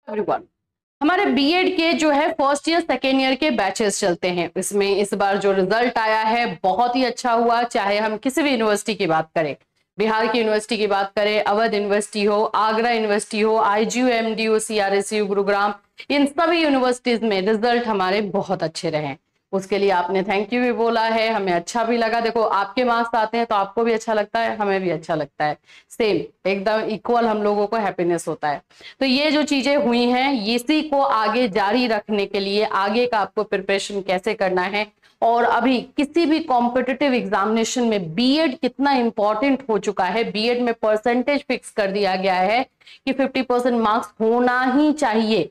Everyone, हमारे BEd के जो है फर्स्ट ईयर सेकेंड ईयर के बैचेस चलते हैं। इसमें इस बार जो रिजल्ट आया है बहुत ही अच्छा हुआ। चाहे हम किसी भी यूनिवर्सिटी की बात करें, बिहार की यूनिवर्सिटी की बात करें, अवध यूनिवर्सिटी हो, आगरा यूनिवर्सिटी हो, आईजीयू, एमडीयू, सीआरएसयू, गुरुग्राम, इन सभी यूनिवर्सिटीज में रिजल्ट हमारे बहुत अच्छे रहे। उसके लिए आपने थैंक यू भी बोला है, हमें अच्छा भी लगा। देखो, आपके मार्क्स आते हैं तो आपको भी अच्छा लगता है, हमें भी अच्छा लगता है, सेम एकदम इक्वल हम लोगों को हैप्पीनेस होता है। तो ये जो चीजें हुई हैं, इसी को आगे जारी रखने के लिए आगे का आपको प्रिपरेशन कैसे करना है, और अभी किसी भी कॉम्पिटिटिव एग्जामिनेशन में बीएड कितना इंपॉर्टेंट हो चुका है। बीएड में परसेंटेज फिक्स कर दिया गया है कि 50% मार्क्स होना ही चाहिए।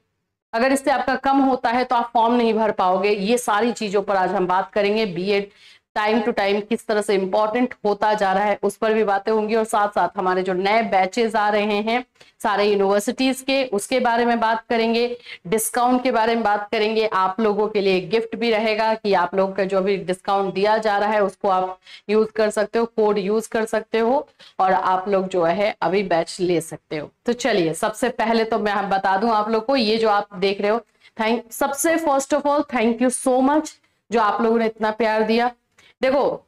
अगर इससे आपका कम होता है तो आप फॉर्म नहीं भर पाओगे। ये सारी चीजों पर आज हम बात करेंगे। बीएड टाइम टू टाइम किस तरह से इंपॉर्टेंट होता जा रहा है, उस पर भी बातें होंगी, और साथ साथ हमारे जो नए बैचेस आ रहे हैं सारे यूनिवर्सिटीज के, उसके बारे में बात करेंगे। डिस्काउंट के बारे में बात करेंगे। आप लोगों के लिए गिफ्ट भी रहेगा कि आप लोग का जो भी डिस्काउंट दिया जा रहा है उसको आप यूज कर सकते हो, कोड यूज कर सकते हो, और आप लोग जो है अभी बैच ले सकते हो। तो चलिए, सबसे पहले तो मैं बता दूं आप लोग को, ये जो आप देख रहे हो, सबसे first of all thank you so much जो आप लोगों ने इतना प्यार दिया। देखो,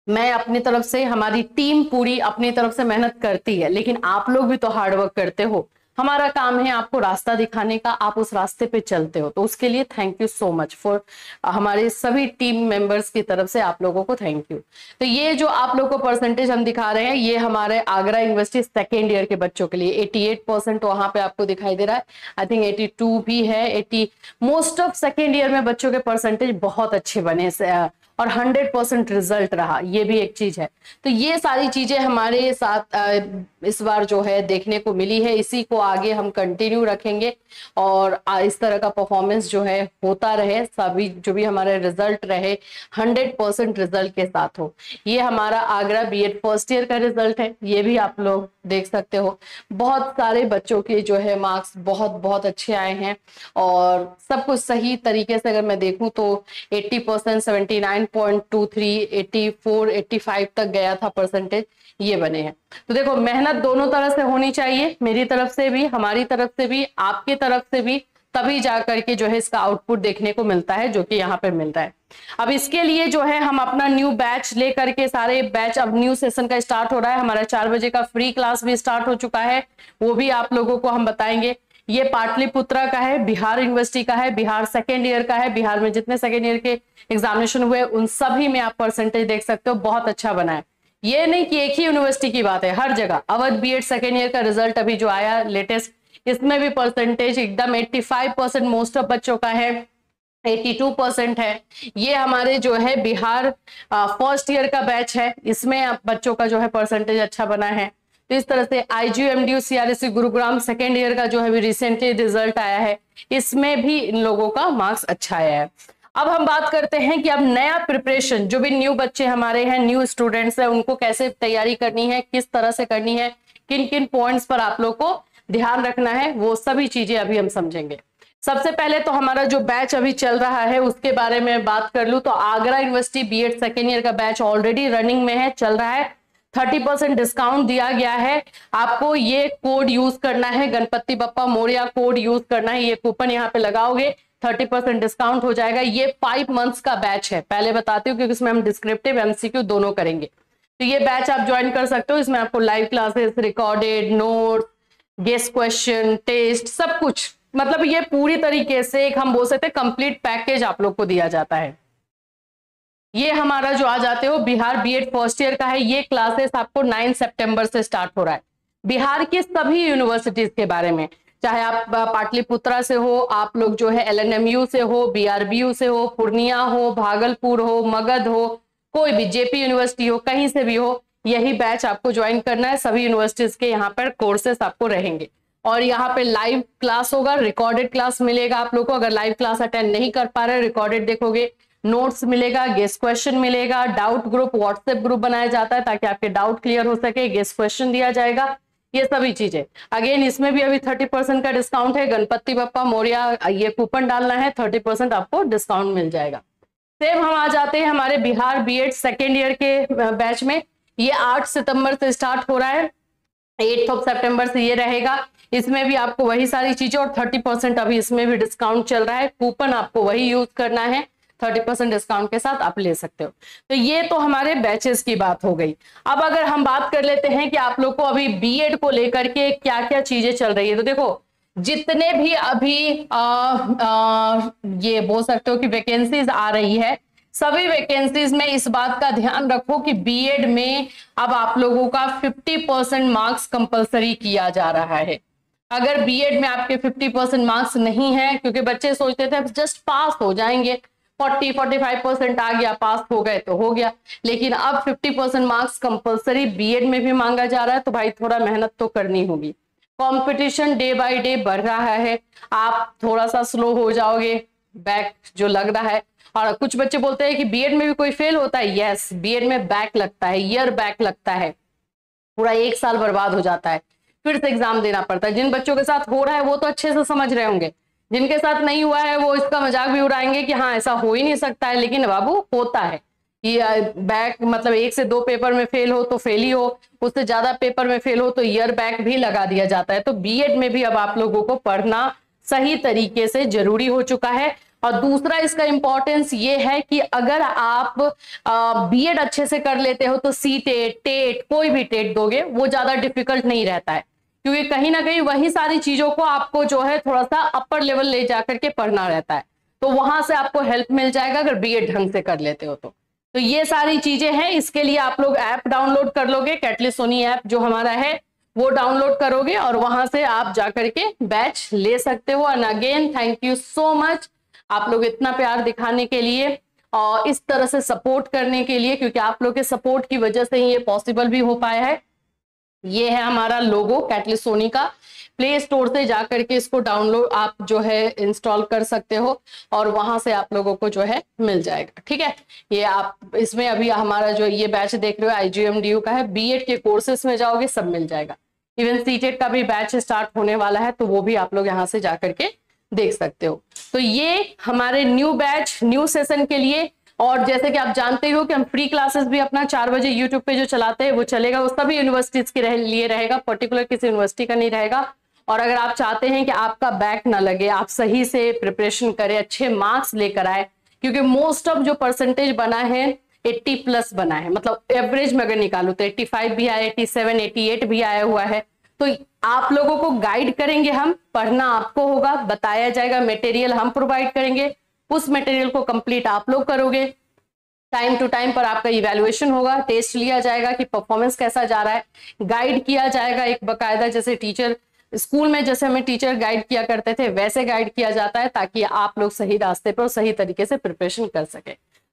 मैं अपनी तरफ से, हमारी टीम पूरी अपनी तरफ से मेहनत करती है, लेकिन आप लोग भी तो हार्डवर्क करते हो। हमारा काम है आपको रास्ता दिखाने का, आप उस रास्ते पे चलते हो, तो उसके लिए thank you so much for, हमारे सभी टीम मेंबर्स की तरफ से आप लोगों को थैंक यू। तो ये जो आप लोग को परसेंटेज हम दिखा रहे हैं, ये हमारे आगरा यूनिवर्सिटी सेकेंड ईयर के बच्चों के लिए 88% वहां पे आपको दिखाई दे रहा है। आई थिंक 82 भी है, 80। मोस्ट ऑफ सेकेंड ईयर में बच्चों के परसेंटेज बहुत अच्छे बने और 100% रिजल्ट रहा, ये भी एक चीज है। तो ये सारी चीजें हमारे साथ इस बार जो है देखने को मिली है, इसी को आगे हम कंटिन्यू रखेंगे, और इस तरह का परफॉर्मेंस जो है होता रहे। सभी जो भी हमारे रिजल्ट रहे 100% रिजल्ट के साथ हो। ये हमारा आगरा बीएड फर्स्ट ईयर का रिजल्ट है, ये भी आप लोग देख सकते हो। बहुत सारे बच्चों के जो है मार्क्स बहुत बहुत अच्छे आए हैं, और सब कुछ सही तरीके से अगर मैं देखूं तो 80%, 79.23, 84, 85 तक गया था परसेंटेज, ये बने हैं। तो देखो, मेहनत दोनों तरह से होनी चाहिए, मेरी तरफ से भी, हमारी तरफ से भी, आपकी तरफ से भी, तभी जा करके जो है इसका आउटपुट देखने को मिलता है, जो कि यहाँ पे मिल रहा है। अब इसके लिए जो है हम अपना न्यू बैच लेकर के, सारे बैच अब न्यू सेशन का स्टार्ट हो रहा है। हमारा 4 बजे का फ्री क्लास भी स्टार्ट हो चुका है, वो भी आप लोगों को हम बताएंगे। ये पाटलिपुत्रा का है, बिहार यूनिवर्सिटी का है, बिहार सेकेंड ईयर का है। बिहार में जितने सेकेंड ईयर के एग्जामिनेशन हुए उन सभी में आप परसेंटेज देख सकते हो, बहुत अच्छा बना है। ये नहीं कि एक ही यूनिवर्सिटी की बात है, हर जगह। अवध बीएड सेकेंड ईयर का रिजल्ट अभी जो आया लेटेस्ट, इसमें भी परसेंटेज एकदम 85% मोस्ट ऑफ बच्चों का है, 82% है। ये हमारे जो है बिहार फर्स्ट ईयर का बैच है, इसमें बच्चों का जो है परसेंटेज अच्छा बना है। तो इस तरह से IGU, MDU, CRSU, Gurugram second year का जो है भी रिसेंटली रिजल्ट आया है, इसमें भी इन लोगों का मार्क्स अच्छा आया है। अब हम बात करते हैं कि अब नया प्रिपरेशन, जो भी न्यू बच्चे हमारे हैं, न्यू स्टूडेंट्स हैं, उनको कैसे तैयारी करनी है, किस तरह से करनी है, किन किन पॉइंट्स पर आप लोग को ध्यान रखना है, वो सभी चीजें अभी हम समझेंगे। सबसे पहले तो हमारा जो बैच अभी चल रहा है उसके बारे में बात कर लूं तो Agra university BEd second year का बैच ऑलरेडी रनिंग में है, चल रहा है। 30% डिस्काउंट दिया गया है। आपको ये कोड यूज करना है, गणपति बप्पा मोरिया कोड यूज करना है। ये कूपन यहाँ पे लगाओगे 30% डिस्काउंट हो जाएगा। ये 5 मंथ्स का बैच है, पहले बताती हूँ, क्योंकि इसमें हम डिस्क्रिप्टिव एमसीक्यू दोनों करेंगे। तो ये बैच आप ज्वाइन कर सकते हो। इसमें आपको live classes, recorded note, guest question, test, सब कुछ, मतलब ये पूरी तरीके से एक हम बोल सकते हैं कंप्लीट पैकेज आप लोग को दिया जाता है। ये हमारा जो आ जाते हो बिहार बीएड फर्स्ट ईयर का है, ये क्लासेस आपको 9 सितंबर से स्टार्ट हो रहा है। बिहार के सभी यूनिवर्सिटीज के बारे में, चाहे आप पाटलिपुत्रा से हो, आप लोग जो है एलएनएमयू से हो, बीआरबीयू से हो, पूर्णिया हो, भागलपुर हो, मगध हो, कोई भी जेपी यूनिवर्सिटी हो, कहीं से भी हो, यही बैच आपको ज्वाइन करना है। सभी यूनिवर्सिटीज के यहाँ पर कोर्सेस आपको रहेंगे, और यहाँ पे लाइव क्लास होगा, रिकॉर्डेड क्लास मिलेगा आप लोग को। अगर लाइव क्लास अटेंड नहीं कर पा रहे, रिकॉर्डेड देखोगे, नोट्स मिलेगा, गेस्ट क्वेश्चन मिलेगा, डाउट ग्रुप, व्हाट्सएप ग्रुप बनाया जाता है ताकि आपके डाउट क्लियर हो सके, गेस्ट क्वेश्चन दिया जाएगा, ये सभी चीजें। अगेन इसमें भी अभी 30% का डिस्काउंट है। गणपति बप्पा मोरिया ये कूपन डालना है, 30% आपको डिस्काउंट मिल जाएगा। सेम हम आ जाते हैं हमारे बिहार बीएड सेकेंड ईयर के बैच में। ये 8 सितंबर से स्टार्ट हो रहा है, 8 सितंबर से ये रहेगा। इसमें भी आपको वही सारी चीजें, और 30% अभी इसमें भी डिस्काउंट चल रहा है। कूपन आपको वही यूज करना है, 30% डिस्काउंट के साथ आप ले सकते हो। तो ये तो हमारे बैचेस की बात हो गई। अब अगर हम बात कर लेते हैं कि आप लोग को अभी बीएड को लेकर के क्या क्या चीजें चल रही है, तो देखो जितने भी अभी ये बोल सकते हो कि वैकेंसीज आ रही है, सभी वैकेंसीज में इस बात का ध्यान रखो कि बीएड में अब आप लोगों का 50% मार्क्स कंपलसरी किया जा रहा है। अगर बीएड में आपके 50% मार्क्स नहीं है, क्योंकि बच्चे सोचते थे जस्ट पास हो जाएंगे, 40-45% आ गया, पास हो गए तो हो गया, लेकिन अब 50% मार्क्स कंपलसरी बीएड में भी मांगा जा रहा है। तो भाई थोड़ा मेहनत तो करनी होगी। कंपटीशन डे बाय डे बढ़ रहा है, आप थोड़ा सा स्लो हो जाओगे, बैक जो लग रहा है। और कुछ बच्चे बोलते हैं कि बीएड में भी कोई फेल होता है। यस, बीएड में बैक लगता है, ईयर बैक लगता है, पूरा 1 साल बर्बाद हो जाता है, फिर से एग्जाम देना पड़ता है। जिन बच्चों के साथ हो रहा है वो तो अच्छे से समझ रहे होंगे, जिनके साथ नहीं हुआ है वो इसका मजाक भी उड़ाएंगे कि हाँ ऐसा हो ही नहीं सकता है, लेकिन बाबू होता है कि बैक मतलब 1 से 2 पेपर में फेल हो तो फेल ही हो, उससे ज्यादा पेपर में फेल हो तो ईयर बैक भी लगा दिया जाता है। तो बीएड में भी अब आप लोगों को पढ़ना सही तरीके से जरूरी हो चुका है। और दूसरा इसका इंपॉर्टेंस ये है कि अगर आप बीएड अच्छे से कर लेते हो तो सीटेट, टेट, कोई भी टेट दोगे वो ज्यादा डिफिकल्ट नहीं रहता है, क्योंकि कहीं ना कहीं वही सारी चीजों को आपको जो है थोड़ा सा अपर लेवल ले जाकर के पढ़ना रहता है, तो वहां से आपको हेल्प मिल जाएगा अगर बीएड ढंग से कर लेते हो तो ये सारी चीजें हैं। इसके लिए आप लोग ऐप डाउनलोड कर लोगे, कैटलिस्ट सोनी ऐप जो हमारा है वो डाउनलोड करोगे और वहां से आप जाकर के बैच ले सकते हो। And again thank you so much आप लोग इतना प्यार दिखाने के लिए और इस तरह से सपोर्ट करने के लिए, क्योंकि आप लोग के सपोर्ट की वजह से ही ये पॉसिबल भी हो पाया है। ये है हमारा लोगो कैटलिस्ट सोनी का, प्ले स्टोर से जाकर के इसको डाउनलोड आप जो है इंस्टॉल कर सकते हो और वहां से आप लोगों को जो है मिल जाएगा। ठीक है, ये आप इसमें अभी हमारा जो ये बैच देख रहे हो IGMDU का है, बीएड के कोर्सेस में जाओगे सब मिल जाएगा। इवन सीटेट का भी बैच स्टार्ट होने वाला है तो वो भी आप लोग यहाँ से जाकर के देख सकते हो। तो ये हमारे न्यू बैच न्यू सेशन के लिए, और जैसे कि आप जानते हो कि हम फ्री क्लासेस भी अपना 4 बजे यूट्यूब पे जो चलाते हैं वो चलेगा, वो सभी यूनिवर्सिटीज के लिए रहेगा, पर्टिकुलर किसी यूनिवर्सिटी का नहीं रहेगा। और अगर आप चाहते हैं कि आपका बैक ना लगे, आप सही से प्रिपरेशन करें, अच्छे मार्क्स लेकर आए, क्योंकि मोस्ट ऑफ जो परसेंटेज बना है 80+ बना है, मतलब एवरेज में अगर निकालू तो 85 भी आया, 87, 88 भी आया हुआ है। तो आप लोगों को गाइड करेंगे हम, पढ़ना आपको होगा, बताया जाएगा, मटेरियल हम प्रोवाइड करेंगे, उस मटेरियल को कंप्लीट आप लोग करोगे। टाइम टू टाइम पर आपका इवैल्यूएशन होगा, टेस्ट लिया जाएगा कि परफॉर्मेंस कैसा जा रहा है, गाइड किया जाएगा एक बकायदा, जैसे टीचर स्कूल में जैसे हमें टीचर गाइड किया करते थे वैसे गाइड किया जाता है, ताकि आप लोग सही रास्ते पर सही तरीके से प्रिपरेशन कर सके।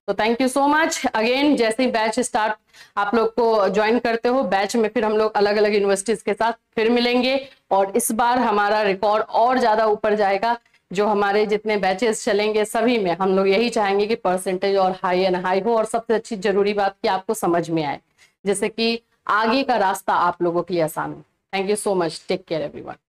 तो thank you so much again. जैसे ही बैच स्टार्ट आप लोग को ज्वाइन करते हो बैच में, फिर हम लोग अलग अलग यूनिवर्सिटीज के साथ फिर मिलेंगे और इस बार हमारा रिकॉर्ड और ज्यादा ऊपर जाएगा। जो हमारे जितने बैचेस चलेंगे सभी में हम लोग यही चाहेंगे कि परसेंटेज और हाई एंड हाई हो, और सबसे अच्छी जरूरी बात कि आपको समझ में आए, जैसे कि आगे का रास्ता आप लोगों के लिए आसान हो। Thank you so much, take care everyone.